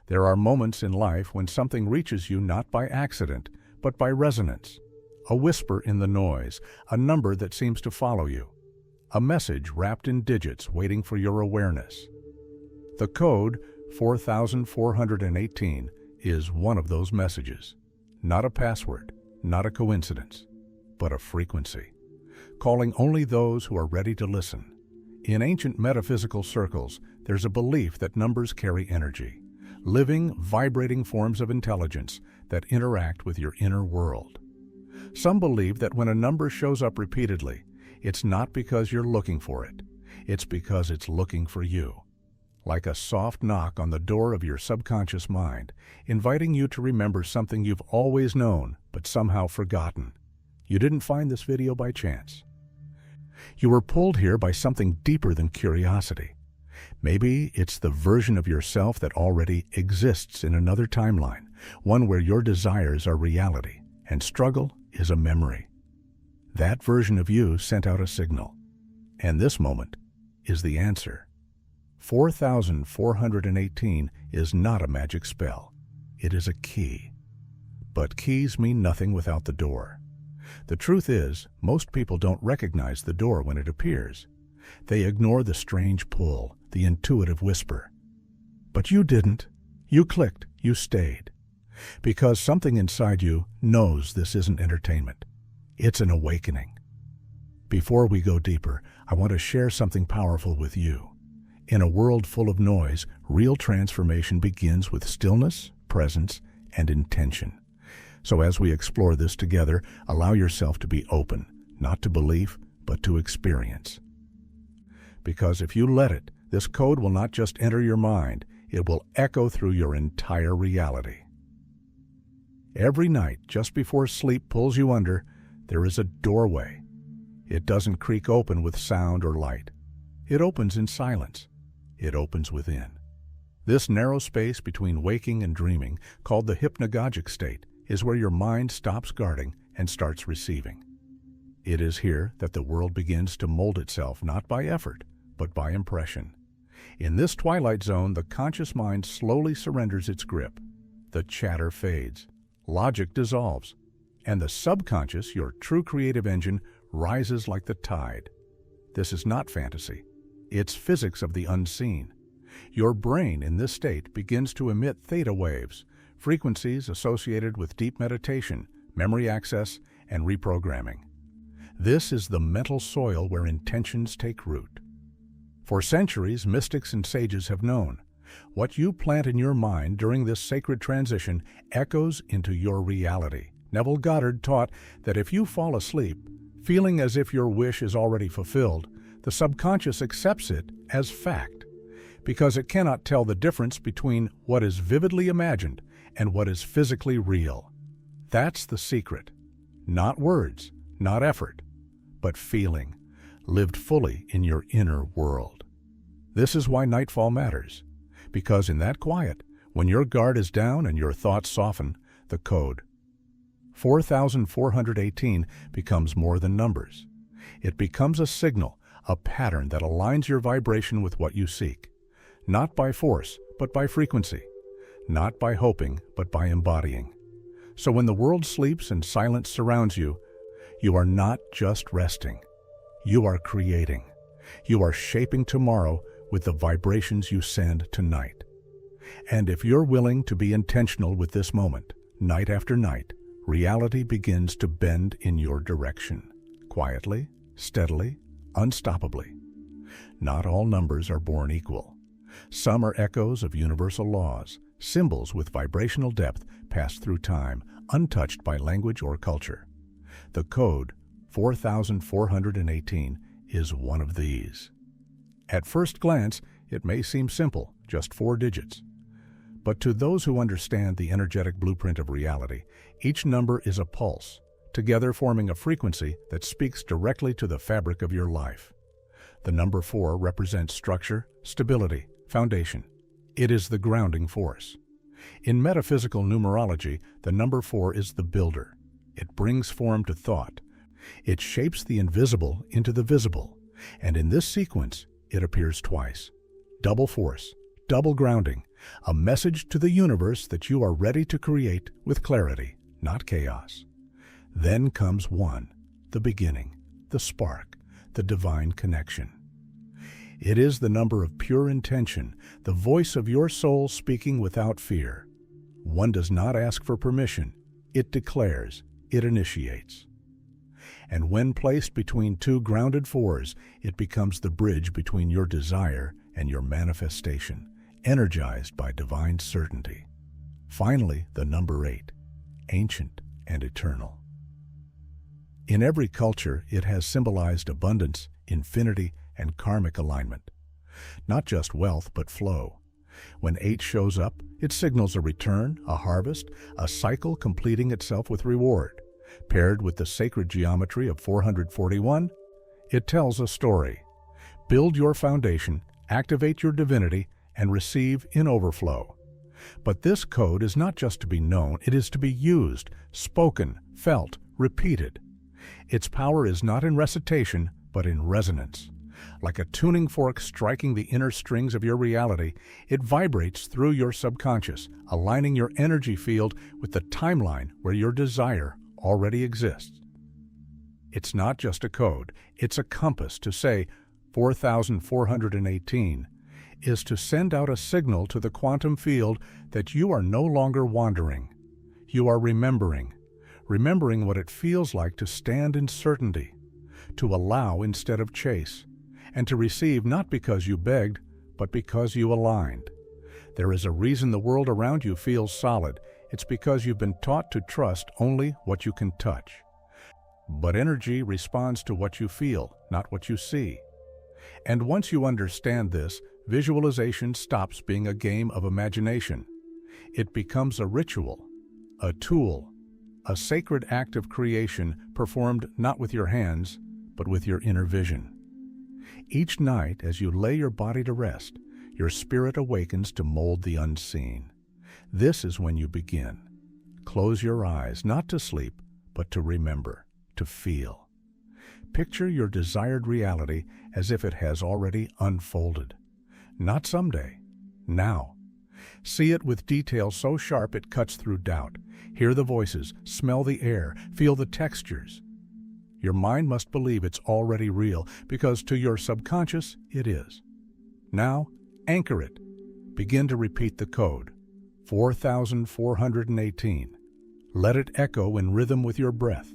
There are moments in life when something reaches you not by accident, but by resonance. A whisper in the noise, a number that seems to follow you. A message wrapped in digits waiting for your awareness. The code 4418 is one of those messages. Not a password, not a coincidence, but a frequency, calling only those who are ready to listen. In ancient metaphysical circles, there's a belief that numbers carry energy, living, vibrating forms of intelligence that interact with your inner world. Some believe that when a number shows up repeatedly, it's not because you're looking for it, it's because it's looking for you. Like a soft knock on the door of your subconscious mind, inviting you to remember something you've always known but somehow forgotten. You didn't find this video by chance. You were pulled here by something deeper than curiosity. Maybe it's the version of yourself that already exists in another timeline, one where your desires are reality and struggle is a memory. That version of you sent out a signal, and this moment is the answer. 4418 is not a magic spell. It is a key. But keys mean nothing without the door. The truth is, most people don't recognize the door when it appears. They ignore the strange pull, the intuitive whisper. But you didn't. You clicked. You stayed. Because something inside you knows this isn't entertainment. It's an awakening. Before we go deeper, I want to share something powerful with you. In a world full of noise, real transformation begins with stillness, presence, and intention. So as we explore this together, allow yourself to be open, not to belief, but to experience. Because if you let it, this code will not just enter your mind, it will echo through your entire reality. Every night, just before sleep pulls you under, there is a doorway. It doesn't creak open with sound or light. It opens in silence. It opens within. This narrow space between waking and dreaming, called the hypnagogic state, is where your mind stops guarding and starts receiving. It is here that the world begins to mold itself not by effort, but by impression. In this twilight zone, the conscious mind slowly surrenders its grip. The chatter fades, logic dissolves, and the subconscious, your true creative engine, rises like the tide. This is not fantasy. It's physics of the unseen. Your brain in this state begins to emit theta waves, frequencies associated with deep meditation, memory access, and reprogramming. This is the mental soil where intentions take root. For centuries, mystics and sages have known, what you plant in your mind during this sacred transition echoes into your reality. Neville Goddard taught that if you fall asleep, feeling as if your wish is already fulfilled, the subconscious accepts it as fact, because it cannot tell the difference between what is vividly imagined and what is physically real. That's the secret. Not words, not effort, but feeling, lived fully in your inner world. This is why nightfall matters, because in that quiet, when your guard is down and your thoughts soften, the code 4418 becomes more than numbers. It becomes a signal, a pattern that aligns your vibration with what you seek, not by force, but by frequency, not by hoping, but by embodying. So when the world sleeps and silence surrounds you, you are not just resting. You are creating. You are shaping tomorrow with the vibrations you send tonight. And if you're willing to be intentional with this moment, night after night, reality begins to bend in your direction, quietly, steadily, unstoppably. Not all numbers are born equal. Some are echoes of universal laws, symbols with vibrational depth passed through time, untouched by language or culture. The code 4418 is one of these. At first glance, it may seem simple, just 4 digits. But to those who understand the energetic blueprint of reality, each number is a pulse, together forming a frequency that speaks directly to the fabric of your life. The number 4 represents structure, stability, foundation. It is the grounding force. In metaphysical numerology, the number 4 is the builder. It brings form to thought. It shapes the invisible into the visible. And in this sequence, it appears twice. Double force, double grounding, A message to the universe that you are ready to create with clarity, not chaos. Then comes one, the beginning, the spark, the divine connection. It is the number of pure intention, the voice of your soul speaking without fear. One does not ask for permission. It declares, it initiates. And when placed between two grounded fours, it becomes the bridge between your desire and your manifestation, energized by divine certainty. Finally, the number 8, ancient and eternal. In every culture, it has symbolized abundance, infinity, and karmic alignment. Not just wealth, but flow. When 8 shows up, it signals a return, a harvest, a cycle completing itself with reward. Paired with the sacred geometry of 441, it tells a story. Build your foundation, activate your divinity, and receive in overflow. But this code is not just to be known, it is to be used, spoken, felt, repeated. Its power is not in recitation, but in resonance. Like a tuning fork striking the inner strings of your reality, it vibrates through your subconscious, aligning your energy field with the timeline where your desire already exists. It's not just a code, it's a compass. To say 4,418 is to send out a signal to the quantum field that you are no longer wandering. You are remembering what it feels like to stand in certainty, to allow instead of chase, and to receive not because you begged, but because you aligned. There is a reason the world around you feels solid. It's because you've been taught to trust only what you can touch. But energy responds to what you feel, not what you see. And once you understand this, visualization stops being a game of imagination. It becomes a ritual, a tool, a sacred act of creation performed not with your hands, but with your inner vision. Each night, as you lay your body to rest, your spirit awakens to mold the unseen. This is when you begin. Close your eyes, not to sleep, but to remember, to feel. Picture your desired reality as if it has already unfolded. Not someday, now. See it with detail so sharp it cuts through doubt. Hear the voices, smell the air, feel the textures. Your mind must believe it's already real, because to your subconscious, it is. Now, anchor it. Begin to repeat the code. 4,418. Let it echo in rhythm with your breath.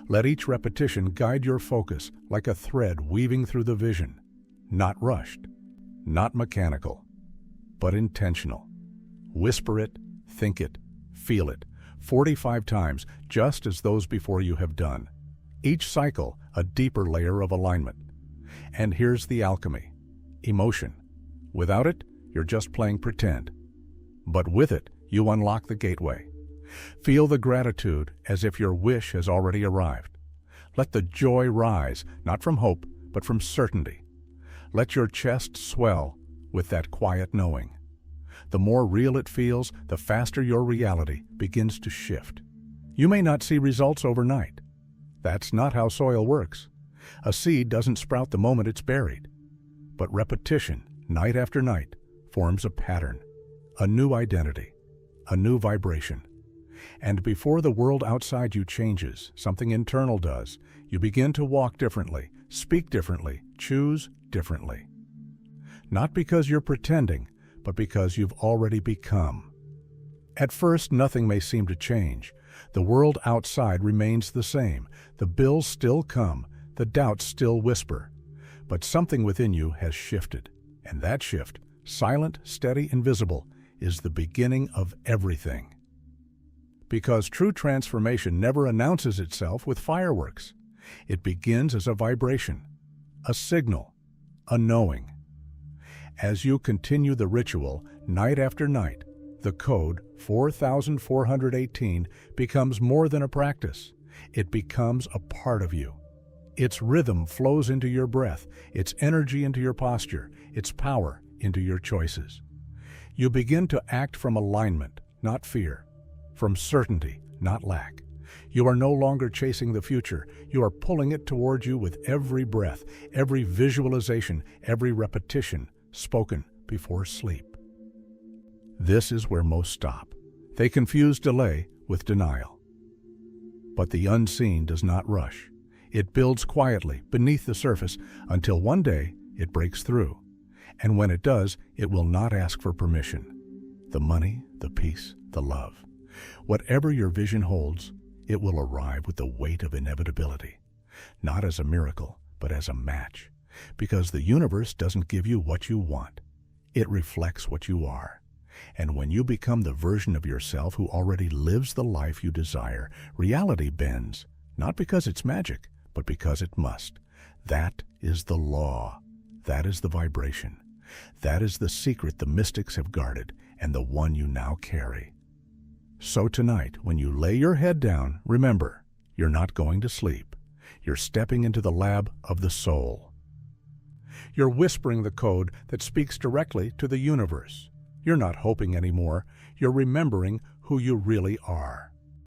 Let each repetition guide your focus like a thread weaving through the vision. Not rushed, not mechanical, but intentional. Whisper it, think it, feel it, 45 times, just as those before you have done. Each cycle, a deeper layer of alignment. And here's the alchemy: emotion. Without it, you're just playing pretend. But with it, you unlock the gateway. Feel the gratitude as if your wish has already arrived. Let the joy rise, not from hope, but from certainty. Let your chest swell with that quiet knowing. The more real it feels, the faster your reality begins to shift. You may not see results overnight. That's not how soil works. A seed doesn't sprout the moment it's buried. But repetition, night after night, forms a pattern, a new identity, a new vibration. And before the world outside you changes, something internal does. You begin to walk differently, speak differently, choose differently. Not because you're pretending, but because you've already become. At first, nothing may seem to change. The world outside remains the same. The bills still come, the doubts still whisper. But something within you has shifted. And that shift, silent, steady, and visible, is the beginning of everything. Because true transformation never announces itself with fireworks. It begins as a vibration, a signal, a knowing. As you continue the ritual, night after night, the code 4,418 becomes more than a practice. It becomes a part of you. Its rhythm flows into your breath, its energy into your posture, its power into your choices. You begin to act from alignment, not fear, from certainty, not lack. You are no longer chasing the future. You are pulling it toward you with every breath, every visualization, every repetition spoken before sleep. This is where most stop. They confuse delay with denial. But the unseen does not rush. It builds quietly beneath the surface until one day it breaks through. And when it does, it will not ask for permission. The money, the peace, the love. Whatever your vision holds, it will arrive with the weight of inevitability. Not as a miracle, but as a match. Because the universe doesn't give you what you want. It reflects what you are. And when you become the version of yourself who already lives the life you desire, reality bends, not because it's magic, but because it must. That is the law. That is the vibration. That is the secret the mystics have guarded, and the one you now carry. So tonight, when you lay your head down, remember, you're not going to sleep. You're stepping into the lab of the soul. You're whispering the code that speaks directly to the universe. You're not hoping anymore. You're remembering who you really are.